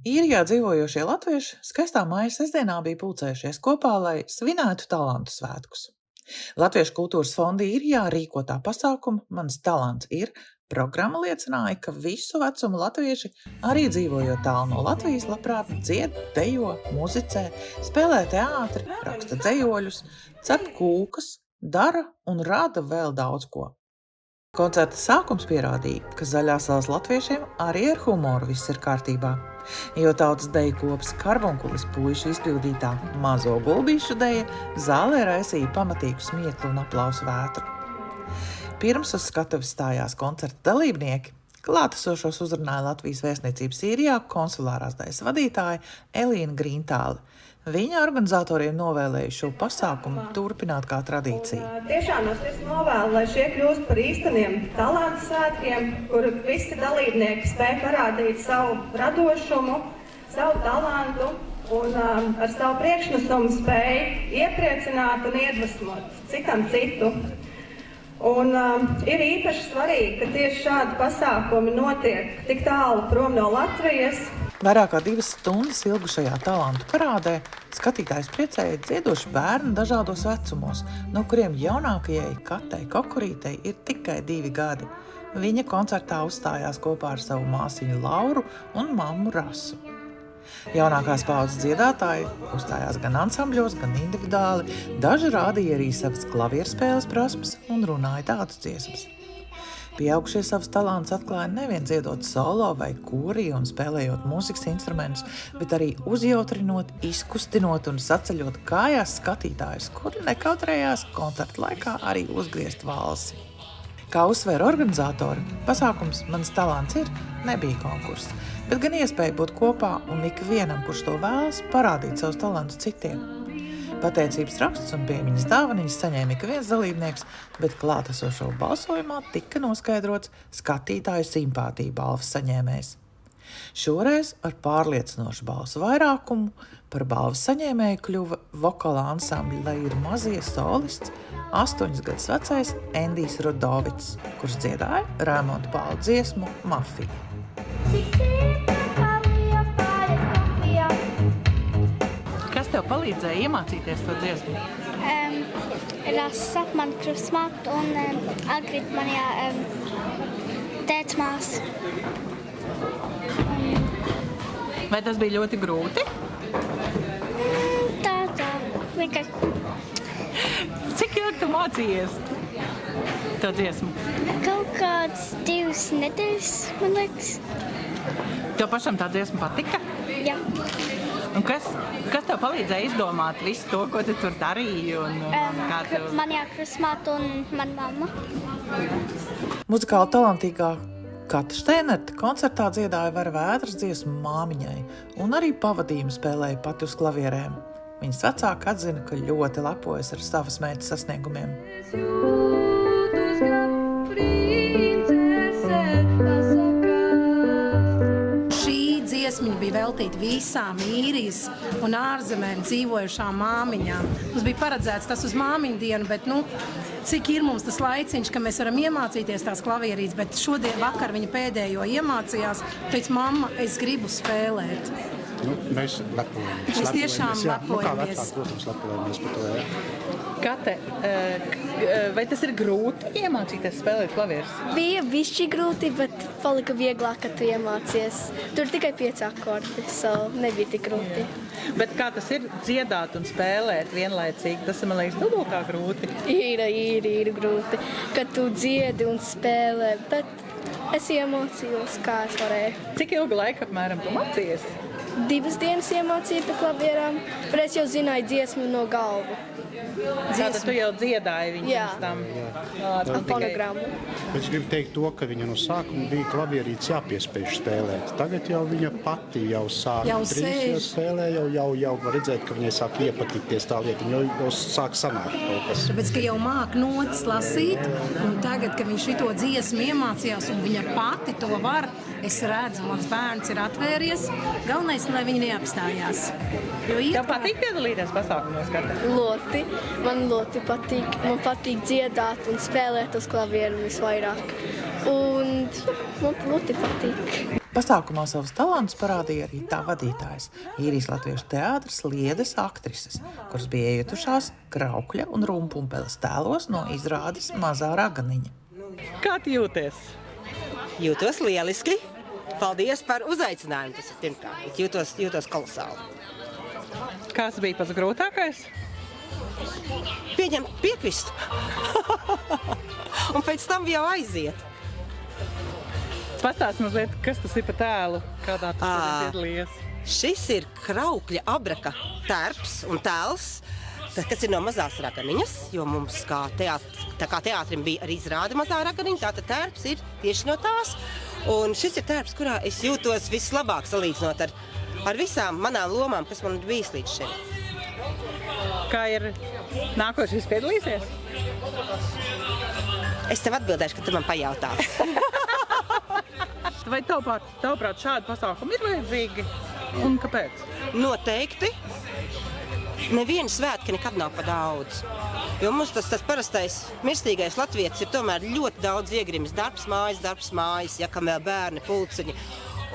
Īrijā dzīvojošie latvieši skaistā mājas sestdienā bija pulcējušies kopā, lai svinētu talantu svētkus. Latviešu kultūras fonda Īrijā rīkotā pasākuma Mans talants ir programma liecināja, ka visu vecumu latvieši, arī dzīvojot tālu no Latvijas, labprāt dzied, dejo, muzicē, spēlē teātri, raksta dzejoļus, cep kūkas, dara un rada vēl daudz ko. Koncerta sākums pierādīja, ka Zaļāsalas latviešiem arī ar humoru viss ir kārtībā, jo tautas deju kopas Karbunkulis puišu izpildītā Mazo gulbīšu deja zālē raisīja pamatīgu smieklu un aplausu vētru. Pirms uz skatuves stājās koncerta dalībnieki, klātesošos uzrunāja Latvijas vēstniecības Īrijā konsulārās daļas vadītāja Elīna Grīntāle. Viņa organizatoriem novēlēja šo pasākumu turpināt kā tradīciju. Tiešām no sirds novēlu, lai šie kļūst par īsteniem talantu svētkiem, kur visi dalībnieki spēj parādīt savu radošumu, savu talantu un ar savu priekšnesumu spēj iepriecināt un iedvesmot citam citu. Un ir īpaši svarīgi, ka tieši šādi pasākumi notiek tik tālu prom no Latvijas. Vairāk kā 2 stundas ilgušajā talantu parādē skatītājs priecēja dziedoši bērni dažādos vecumos, no kuriem jaunākajai Katei Kokurītei ir tikai 2 gadi. Viņa koncertā uzstājās kopā ar savu māsiņu Lauru un mammu Rasu. Jaunākās paudzes dziedātāji uzstājās gan ansambļos, gan individuāli, daži rādīja arī savas klavierspēles prasmes un runāja tādus dziesmas. Pieaugušie savus talantus atklāja nevien dziedot solo vai kūrī un spēlējot mūzikas instrumentus, bet arī uzjautrinot, izkustinot un saceļot kājās skatītājus, kuri nekautrējās koncerta laikā arī uzgriezt valsi. Kā uzsver organizatori, pasākums Mans talants ir nebija konkurss, bet gan iespēja būt kopā un ikvienam, kurš to vēlas, parādīt savus talantus citiem. Pateicības raksts un piemiņas dāvaniņas saņēma ik viens dalībnieks, bet klātesošo balsojumā tika noskaidrots skatītāju simpātiju balvas saņēmējs. Šoreiz ar pārliecinošu balsu vairākumu par balvas saņēmēju kļuva vokālā ansambļa Lai ir mazie solists 8 gadus vecais Endijs Rudovits, kurš dziedāja Raimonda Paula dziesmu Mafija. Kas tev palīdzēja iemācīties to dziesmu? Rasa, man krustmāte un Agrit manijā tēcmās. Vai tas bija ļoti grūti? Tā, vienkārši. Cik ilgi tu mācījies to dziesmu? Kaut kāds 2 nedēļas, man liekas. Tev pašam tā dziesma patika? Jā. Un kas tev palīdzēja izdomāt visu to, ko tu tur darīji? Manijā krustmāte un mana mamma. Muzikāli talantīgā Kata Šteinerta koncertā dziedāja Vera Vētras dziesmu Māmiņai un arī pavadījumu spēlēja pati uz klavierēm. Viņas vecāki atzina, ka ļoti lepojas ar savas meitas sasniegumiem. Dziesmiņa bija veltīta visām Īrijas un ārzemēm dzīvojušām māmiņām. Mums bija paredzēts tas uz māmiņu dienu, bet cik ir mums tas laiciņš, ka mēs varam iemācīties tās klavierītes, bet šodien vakar viņa pēdējo iemācījās, teica, mamma, es gribu spēlēt. Mēs lepojamies. Mēs tiešām lepojamies. Kā vecāki, protams, lepojamies par to, jā. Kate, vai tas ir grūti iemācīties spēlēt klavierus? Bija bišķi grūti, bet palika vieglāk, kad tu iemācies. Tur tikai 5 akordi, nebija tik grūti. Bet kā tas ir dziedāt un spēlēt vienlaicīgi? Tas, man liekas, dubultā grūti. Ir grūti, kad tu dziedi un spēlē, bet es iemācījos, kā es varēju. Cik ilgu laiku apmēram tu mācījies? 2 dienas iemācīju pa klavierām, bet es jau zināju dziesmu no galvu. Tātad tu jau dziedāji viņas tam? Ar fonogrammu. Bet es gribu teikt to, ka viņa no sākuma bija klavierītes jāpiespiež spēlēt. Tagad jau viņa pati jau sāk trīs spēlē, jau var redzēt, ka viņai sāk iepatikties tā lieta. Viņa jau sāk sanākt kaut kas. Tāpēc, ka jau māk notis lasīt, un tagad, ka viņš šito dziesmu iemācījās, un viņa pati to var, es redzu, mans bērns ir atvēries. Galvenais, lai viņi neapstājās. Tev patīk piedalīties pasākumos, Kate? Ļoti. Man ļoti patīk. Man patīk dziedāt un spēlēt uz klavieru visvairāk. Un man ļoti patīk. Pasākumā savus talantus parādīja arī tā vadītājs, Īrijas latviešu teātras Liedes aktrises, kuras bija iejutušās Kraukļa un Rumpumpeles tēlos no izrādes Mazā raganiņa. Kā tu jūties? Jūtos lieliski. Paldies par uzaicinājumu. Tas ir pirmkārt. Jūtos kolosāli. Kas bija pats grūtākais? Pieņemt piekristu. Un pēc tam jau aiziet. Pastāst mazliet, kas tas ir pa tēlu, kādā tu piedalījies? Šis ir Kraukļa abraka tērps un tēls, kas ir no Mazās raganiņas, jo mums kā teātrim bija arī izrāde Mazā raganiņa, tātad tērps ir tieši no tās. Un šis ir tērps, kurā es jūtos vislabāk salīdzinot ar visām manām lomām, kas man bijis līdz šim. Kā ir nākošais piedalīsies? Es tev atbildēšu, ka tu man pajautāsi. Vai tavuprāt šādi pasākumi ir vajadzīgi? Un kāpēc? Noteikti. Neviena svētki nekad nav pa daudz. Jo mums tas parastais mirstīgais latvietis ir tomēr ļoti daudz iegrimis. Darbs mājas, ja kam vēl bērni, pulciņi.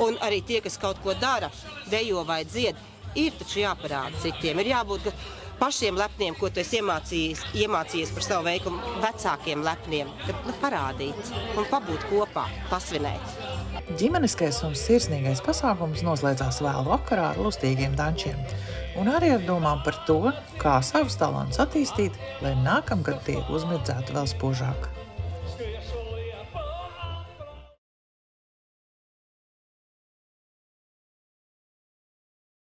Un arī tie, kas kaut ko dara, dejo vai dzied, ir taču jāparāda citiem. Ir jābūt pašiem lepniem, ko tu esi iemācījies par savu veikumu, vecākiem lepniem. Parādīt un pabūt kopā, pasvinēt. Ģimeniskais un sirsnīgais pasākums noslēdzās vēlu vakarā ar lustīgiem dančiem un arī ar domām par to, kā savus talantus attīstīt, lai nākamgad tie uzmirdzētu vēl spožāk.